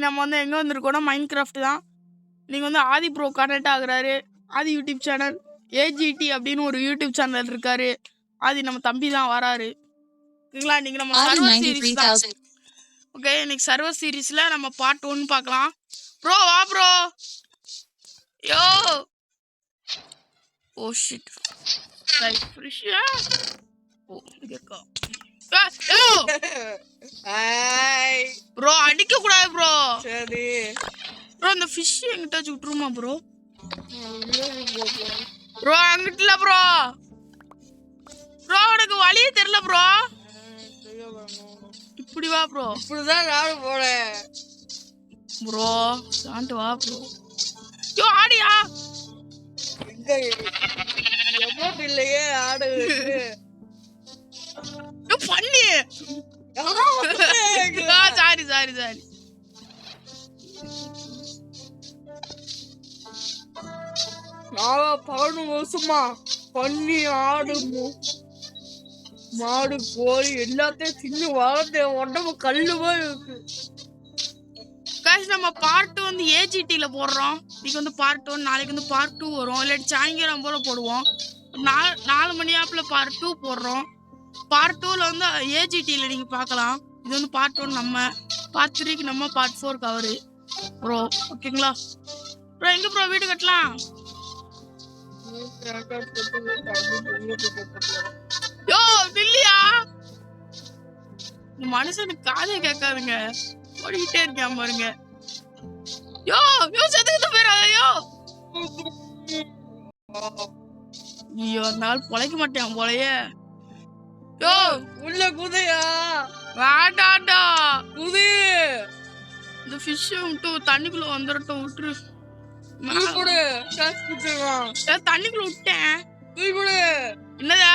நம்ம வந்து எங்கே வந்திருக்கோம்னா மைண்ட் கிராஃப்ட் தான். நீங்கள் வந்து ஆதி ப்ரோ கனெக்ட் ஆகுறாரு. ஆதி யூடியூப் சேனல் ஏஜிடி அப்படின்னு ஒரு யூடியூப் சேனல் இருக்காரு. ஆதி நம்ம தம்பி தான் வராரு. ஓகேங்களா? இன்னைக்கு நம்ம சர்வர் சீரிஸ் தான். ஓகே, இன்னைக்கு சர்வர் சீரிஸ்ல நம்ம பார்ட் 1 பார்க்கலாம். ப்ரோ வா ப்ரோ. யோ ஓ ஷிட் லைக் ஃப்ரிஷ்யா. ஓ கேக்கா யோ ஹாய் ப்ரோ, அடிக்க கூடாது ப்ரோ. சரி ப்ரோ இந்த ஃபிஷ் எங்கிட்டாச்சும் விட்டுருமா ப்ரோ? ப்ரோ அங்கிட்ட இல்ல ப்ரோ. ப்ரோ உனக்கு வழியே தெரியல ப்ரோ. இப்படி வா ப்ரோ. இப்படிதான் நானும் போறேன் ப்ரோ. சாண்ட் வா ப்ரோ. யோ ஆடியா. எங்க எமோட் இல்லையே ஆடு யோ பண்ணி. Sorry sorry sorry. நான் 11 வருஷமா பண்ணி ஆடு மாடு கோழி எல்லாத்தையும் தின்னு வளர்ந்து உடம்பு கல்லு மாதிரி இருக்கு. காய்ஸ் நம்ம பார்ட் வந்து ஏஜிடியில் போடுறோம். இன்னைக்கு வந்து பார்ட் 1, நாளைக்கு வந்து பார்ட் 2 வரும். இல்லாட்டி சாயங்காலம் போல போடுவோம். 4 மணி ஆப்பில் பார்ட் 2 போடுறோம். பார்ட் 2வில் வந்து ஏஜிடியில் நீங்கள் பார்க்கலாம். இது வந்து பார்ட் 1 நம்ம. பார்ட் 3க்கு நம்ம பார்ட் 4 கவரு ப்ரோ. ஓகேங்களா ப்ரோ? எங்கே ப்ரோ வீடு கட்டலாம்? யோ இல்லையா இந்த மனுஷனுக்கு காதே கேட்காதுங்க. ஓடிக்கிட்டே இருக்கேன் பாருங்க. யோ யோ செத்துக்கிட்டு போயிடாதோ. ஐயோ அந்த ஆள் பொழைக்க மாட்டேன் போலயே. யோ உள்ள குதையா வேண்டாண்டா. குதி இந்த ஃபிஷ் விட்டு தண்ணிக்குள்ள வந்துடட்டும். விட்டுரு. தண்ணிக்குள்ள விட்டேன். என்னதா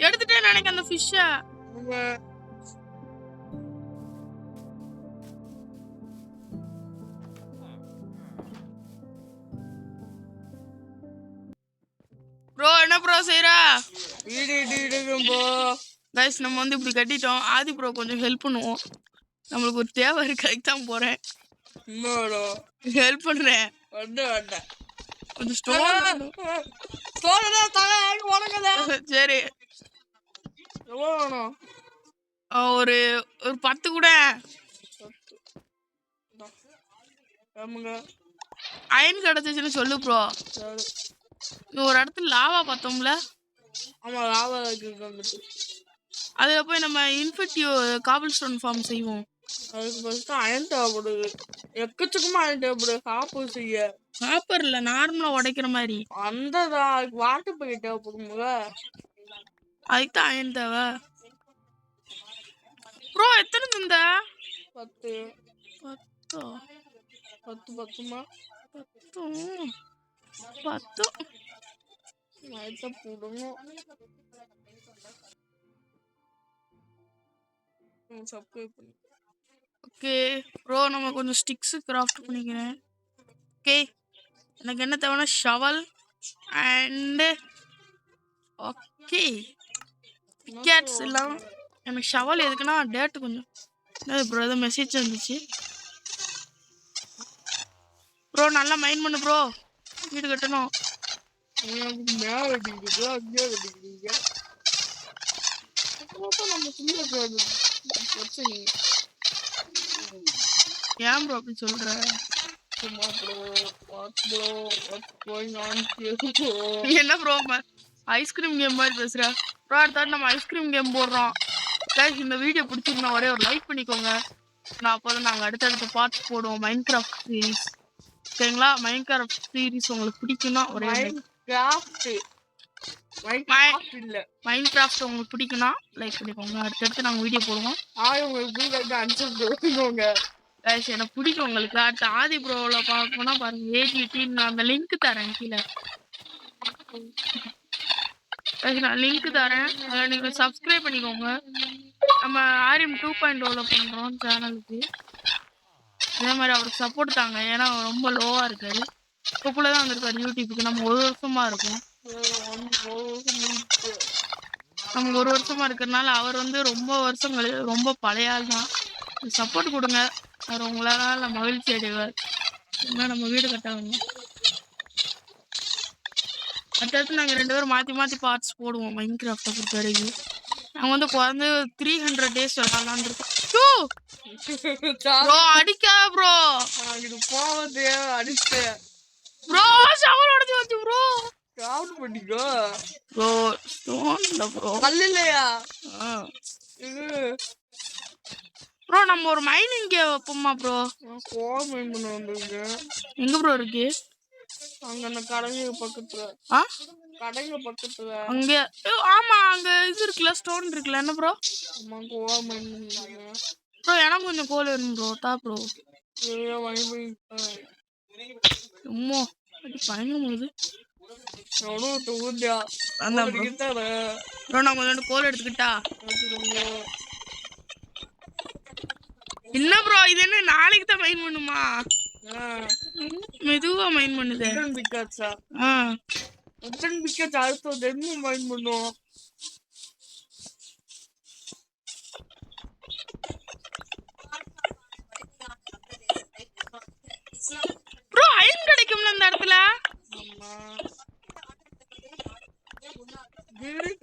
எடுத்துட்டேன் நினைக்க அந்த ஃபிஷ்ஷ. ப்ரோ என்ன ப்ரோ செய்யற? கைஸ் நம்ம வந்து இப்படி கட்டிட்டோம். ஆதி ப்ரோ கொஞ்சம் ஹெல்ப் பண்ணுவோம். நம்மளுக்கு ஒரு தேவை இருக்கு, அதுக்கு தான் போறேன். ஹெல்ப் பண்றேன். கொஞ்சம் சரி ஒரு 10 கூட அயன் கிடைச்சிச்சுன்னு சொல்லு ப்ரோ. ஒரு இடத்துல லாவா பார்த்தோம்ல. ஆமா லாவா அதுல போய் நம்ம இன்ஃபினிட்டிவ் காபிள் ஸ்டோன் ஃபார்ம் செய்வோம். அதுக்கு ஃபர்ஸ்ட் அயன் தேவைப்படுது. எக்கச்சக்கமா அயன் தேவைப்படுது. காப்பர் செய்ய காப்பர் இல்ல, நார்மலா உடைக்கிற மாதிரி அந்த வாட்டர் பைக் தேவைப்படுங்க. அதுக்கு தான் அயன் தேவை ப்ரோ. எத்தனை தந்த? 10 10 போடணும். சப்ஸ்கிரைப் பண்ணு. ஓகே ப்ரோ, நம்ம கொஞ்சம் ஸ்டிக்ஸ் கிராஃப்ட் பண்ணிக்கிறேன். ஓகே எனக்கு என்ன தேவைன்னா ஷவல் அண்ட் ஓகே பிக்கேட்ஸ் எல்லாம். எனக்கு ஷவல் எதுக்குன்னா டேட்டு கொஞ்சம் ப்ரோ ஏதோ மெசேஜ் வந்துச்சு. ப்ரோ நல்லா மைண்ட் பண்ணு ப்ரோ, வீடு கட்டணும். ஏன் ப்ரோ அப்படி சொல்ற? என்ன ப்ரோ ஐஸ்கிரீம் கேம் மாதிரி பேசுற ப்ரோ? அடுத்த நம்ம ஐஸ்கிரீம் கேம் போடுறோம். இந்த வீடியோ பிடிச்சிருந்தா ஒரே ஒரு லைக் பண்ணிக்கோங்க. நான் அப்போதான் நாங்கள் அடுத்தடுத்த பார்ட்ஸ் போடுவோம் மைண்ட் கிராஃப்ட் சீரீஸ். ஓகேங்களா? மைண்ட் கிராஃப்ட் சீரீஸ் உங்களுக்கு பிடிக்குன்னா ஒரே மைண்ட் கிராஃப்ட் உங்களுக்கு பிடிக்குன்னா லைக் பண்ணிக்கோங்க. அடுத்தடுத்து நாங்கள் வீடியோ போடுவோம். எனக்கு பிடிக்கும் உங்களுக்கு. அடுத்த ஆதி ப்ரோவில் பார்க்கணும்னா பாருங்க, ஏஜிடின்னு அந்த லிங்க் தரேன் கீழே. நான் லிங்க் தரேன், அதில் நீங்கள் சப்ஸ்கிரைப் பண்ணிக்கோங்க. நம்ம RM 2.0 பண்ணுறோம் சேனலுக்கு. அதே மாதிரி அவருக்கு சப்போர்ட் தாங்க, ஏன்னா அவர் ரொம்ப லோவாக இருக்காரு. இப்போக்குள்ளே தான் வந்திருக்காரு யூடியூப்புக்கு. நம்ம 1 வருஷமா இருக்கோம். நம்ம 1 வருஷமா இருக்கிறதுனால அவர் வந்து ரொம்ப வருஷங்கள் ரொம்ப பழைய ஆள் தான். சப்போர்ட் கொடுங்க. அவர் உங்களால மகிழ்ச்சி அடைவார். என்ன நம்ம வீடு கட்டாங்க அடுத்தடுத்து நாங்கள் 2 பேரும் மாற்றி பார்ட்ஸ் போடுவோம். மைன்கிராஃப்டை பொறுத்த வரைக்கும் நாங்கள் வந்து குறைந்து 300 days விளாட்லான்னு இருக்கோம். ப்ரோ அடிக்காத ப்ரோ. இது போவது அடிச்சு ப்ரோ ஷவர் உடைஞ்சு வச்சு ப்ரோ. காவுண்ட் பண்ணிக்கோ ப்ரோ ஸ்டோன் இல்ல ப்ரோ. கல் இல்லையா ப்ரோ நம்ம ஒரு மைனிங் கேவ் வைப்போமா ப்ரோ? கோவம் மைன் பண்ண வந்திருக்கேன். எங்க ப்ரோ இருக்கு? அங்க அந்த கடைங்க பக்கத்துல. கடைங்க பக்கத்துல அங்க. ஆமா அங்க இது இருக்குல்ல ஸ்டோன் இருக்குல்ல என்ன ப்ரோ? ஆமா கோவம் மைன் பண்ணுங்க ப்ரோ. எனக்கு கொஞ்சம் கோல் வேணும் ப்ரோ. தா ப்ரோ. அம்மா அடி பயங்கரமாகுது. அதான் ப்ரோ நான் கொஞ்சம் கோல் எடுத்துக்கிட்டா என்ன ப்ரோ? இது என்ன நாளைக்கு தான் மைன் பண்ணுமா? மெதுவா மைன் பண்ணுது. மைன் பண்ணுவோம். ப்ரோ அயன் கிடைக்கும்ல இந்த இடத்துல?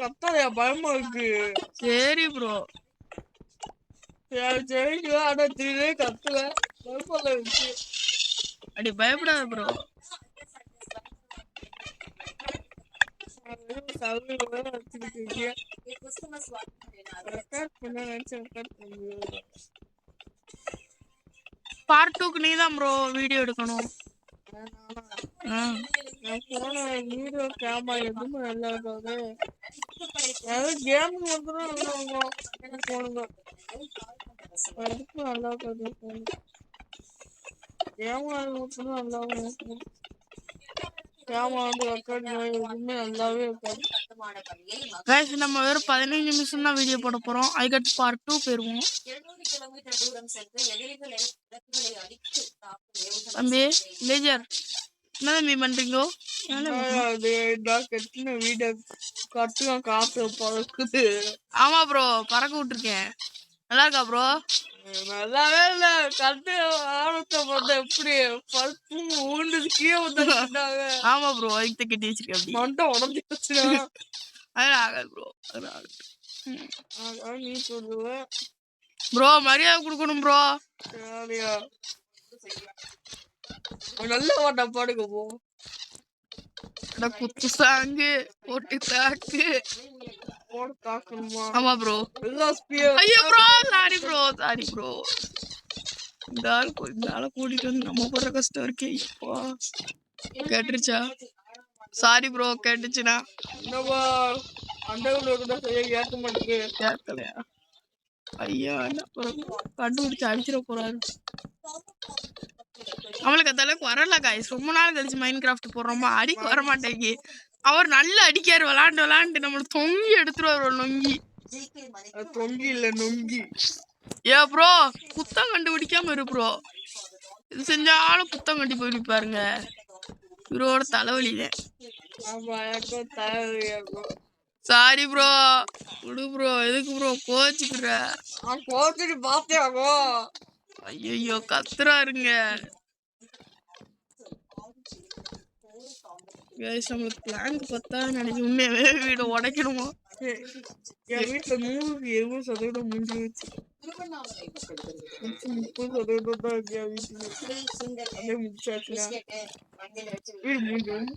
கத்தாதையா பயமா இருக்கு. சரி ப்ரோ. ஆனா திடீர்னு கத்துல பயமா இருக்கு. அடி பயப்படாத ப்ரோ. பார்ட் 2க்கு நீ தான் ப்ரோ வீடியோ எடுக்கணும். வீடியோ கேமரா எதுவுமே நல்லா இருக்காது. கேம் வந்துடும் போனுங்க எதுக்கும் நல்லா இருக்காது. கேமரா நல்லா இருக்கும். கேமரா வந்து எதுவுமே நல்லாவே இருக்காது. கைஸ் நம்ம வெறும் 15 நிமிஷம் தான் வீடியோ போட போறோம். அதுக்கடுத்து பார்ட் 2 போயிருவோம். தம்பி லேஜர் என்ன தம்பி பண்றீங்க? வீடியோ காத்து பறக்குது. ஆமா ப்ரோ பறக்க விட்டுருக்கேன். நல்லா இருக்கா ப்ரோ? நல்லாவே இல்ல. கட்டு ஆரத்தை பார்த்தா எப்படி பருப்பு ஊண்டுது கீழே வந்துட்டாங்க. ஆமா ப்ரோ அதுக்கு கட்டி வச்சிருக்கேன். மண்டை உடஞ்சி வச்சுனா அதெல்லாம் ஆகாது ப்ரோ. நீ சொல்லுவ ப்ரோ மரியாதை கொடுக்கணும் ப்ரோ. நல்ல வாட்டா பாடுங்க போ. குத்து சாங்கு போட்டு தாக்கு போட தாக்கணுமா? ஆமா ப்ரோ. ஐயோ bro sorry bro sorry bro. இந்த ஆளை கூட்டிட்டு வந்து நம்ம போடுற கஷ்டம் இருக்கே. இப்போ கேட்டுருச்சா? சாரி ப்ரோ கேட்டுச்சுனா ஏற்க மாட்டேங்குது. கேட்கலையா? ஐயா என்ன கண்டுபிடிச்சு அடிச்சிட போறாரு. அவளுக்கு அந்த அளவுக்கு வரல காய்ஸ். ரொம்ப நாள் கழிச்சு மைண்ட் கிராஃப்ட் போடுறோமா அடிக்க வர மாட்டேங்கி. அவர் நல்லா அடிக்காரு. விளாண்டு நம்மள தொங்கி எடுத்துருவாரு. நொங்கி தொங்கி இல்ல நொங்கி. ஏ ப்ரோ குத்தம் கண்டுபிடிக்காம இரு ப்ரோ. இது செஞ்சாலும் குத்தம் கட்டி போயிருப்பாருங்க. இவரோட தலைவலிதான். சாரி ப்ரோ விடு ப்ரோ. எதுக்கு ப்ரோ கோச்சுக்கிற? கோச்சுட்டு பாத்தியாகோ? ஐயோ கத்துறாருங்க. நம்மளுக்கு பிளாங்க் பத்தா நினைச்சு உண்மையாவே வீட உடைக்கணுமா? என் வீட்டுல 100% முடிஞ்சிருச்சு. 30% தான் இருக்கு என் வீட்டுல. அதே முடிச்சாச்சுன்னா வீடு முடிஞ்சிடும்.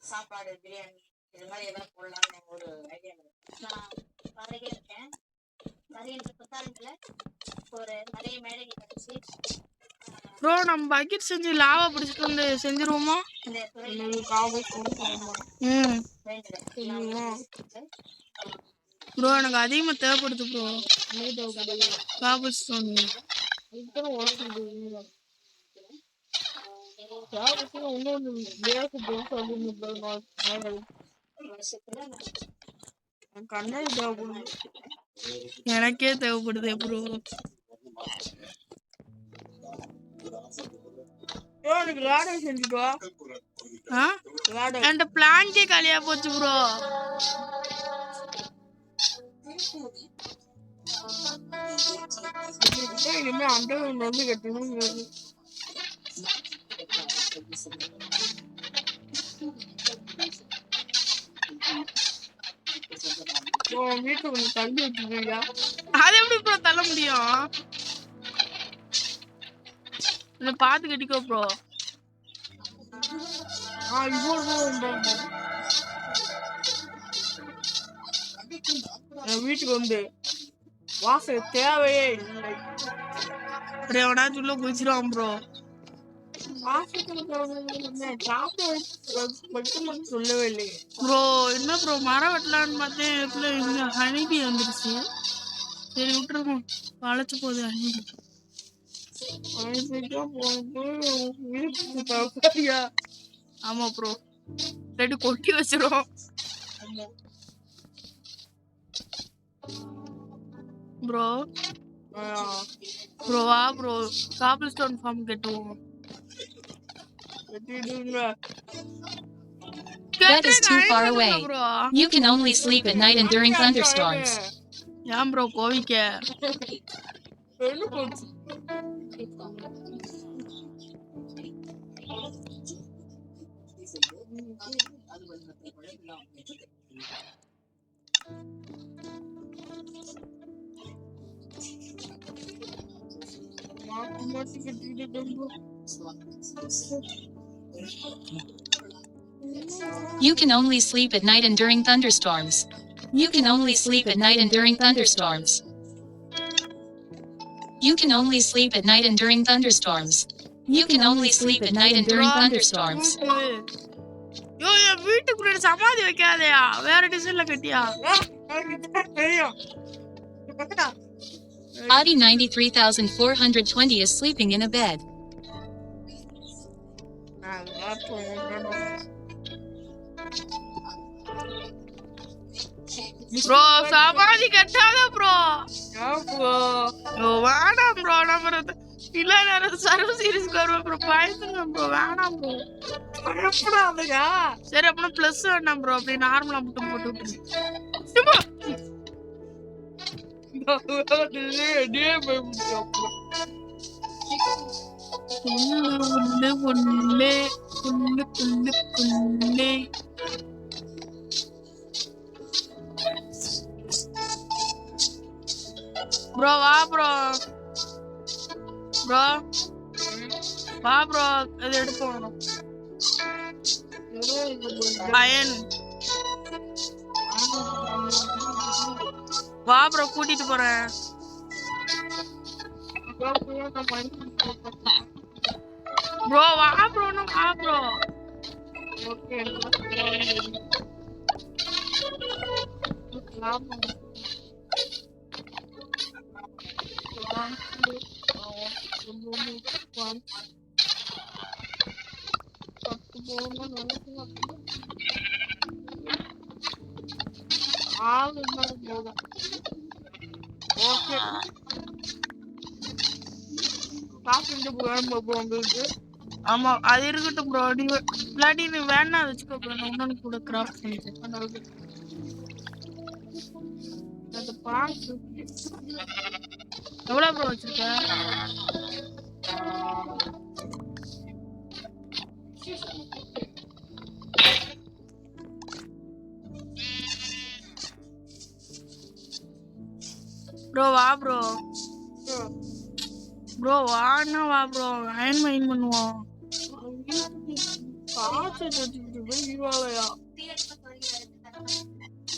சாப்பாடு பிரியாணி இது மாதிரி ஏதாவது போடலாம்னு ஒரு ஐடியா. நான் இருக்கேன். நிறைய ஒரு நிறைய மேடைகள் கழிச்சு ப்ரோ நம்ம பக்கெட் செஞ்சு லாவா பிடிச்சிட்டு வந்து செஞ்சிருவோமா? ப்ரோ எனக்கு அதிகமாக தேவைப்படுது ப்ரோ. காபல் ஸ்டோன் எனக்கே தேவைப்படுது ப்ரோ. என் பிளான்கே காலியா போச்சு ப்ரோ. இனிமே அண்டர்கிரவுண்ட் வந்து கட்டணும். வீட்டுக்கு கொஞ்சம் தள்ளி வச்சுருக்கீங்க. அது எப்படி ப்ரோ தள்ள முடியும்? பாத்து கட்டிக்கோ ப்ரோ. வீட்டுக்கு வந்து வாசல் தேவையே இல்லை. எவனாச்சும் உள்ள குதிச்சிருவான் ப்ரோ. சொல்லவே இல்லையே ப்ரோ. என்ன ப்ரோ மரம் வெட்டலான்னு பார்த்தேன், இதுல ஹனிபி வந்துருச்சு. சரி விட்டுருக்கோம், வளைச்சு போகுது ஹனிபி. ஆமா ப்ரோ, ரெண்டு கொட்டி வச்சிரும். ப்ரோ ப்ரோ வா ப்ரோ, காபிள் ஸ்டோன் ஃபார்ம் கட்டுவோம். That is too far away. You can only sleep at night and during thunderstorms. ஏன் bro கோவிக்க? You can only sleep at night and during thunderstorms. You can only sleep at night and during thunderstorms. You can only sleep at night and during thunderstorms. You can only sleep at night and during thunderstorms. யோ என் வீட்டுக்குள்ள சமாதி வைக்காதயா, வேற டிசைன்ல கட்டியா? Adi 93,420 is sleeping in a bed. Bro சமாதி கட்டாத bro. வேணாம் bro, நம்ம இல்ல நேரம் சர்வ சீரிஸ்க்கு வருவோம் ப்ரோ. பயந்துங்க ப்ரோ, வேணாம் ப்ரோ. சரி அப்படின்னா பிளஸ் வேண்டாம் ப்ரோ, அப்படி நார்மலா மட்டும் போட்டு விட்டுருங்க. ப்ரோ வா ப்ரோ, ப்ரோ வா ப்ரோ, அது எடுப்போம். அயன் வா ப்ரோ, கூட்டிட்டு போறேன். ப்ரோ வா ப்ரோ, வா ப்ரோ. ஓகே ஆமா அது இருக்கட்டும் ப்ரோ. நீங்க இல்லாட்டி நீ வேணா வச்சுக்கோ ப்ரோ, நான் இன்னொன்னு கூட கிராஃப்ட் பண்ணிட்டேன். எவ்வளவு ப்ரோ வச்சிருக்க? ப்ரோ வா ப்ரோ, ப்ரோ வான்னா வா ப்ரோ, அயன் மைன் பண்ணுவோம்.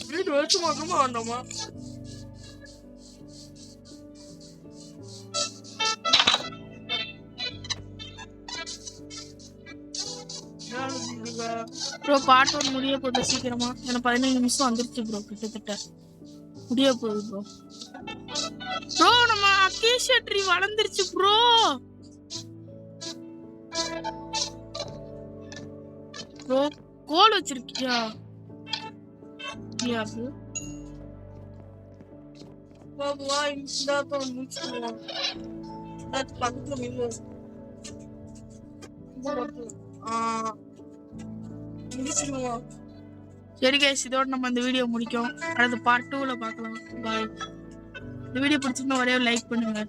வீடு வச்சு மட்டுமா வேண்டாமா? ப்ரோ பார்ட் 1 முடிய போகுது சீக்கிரமா. எனக்கு 15 நிமிஷம் வந்துருச்சு ப்ரோ, கிட்டத்தட்ட முடிய போகுது ப்ரோ. ப்ரோ நம்ம அக்கேஷியா ட்ரீ வளர்ந்துருச்சு ப்ரோ. ப்ரோ கோல் வச்சிருக்கியா? வா இந்த தான் முடிச்சுக்கலாம். பக்கத்துல நில்லு. சரி கைஸ், இதோட நம்ம இந்த வீடியோ முடிக்கும். அடுத்து பார்ட் 2ல பார்க்கலாம். பாய். இந்த வீடியோ பிடிச்சிருந்தா ஒரே ஒரு லைக் பண்ணுங்க.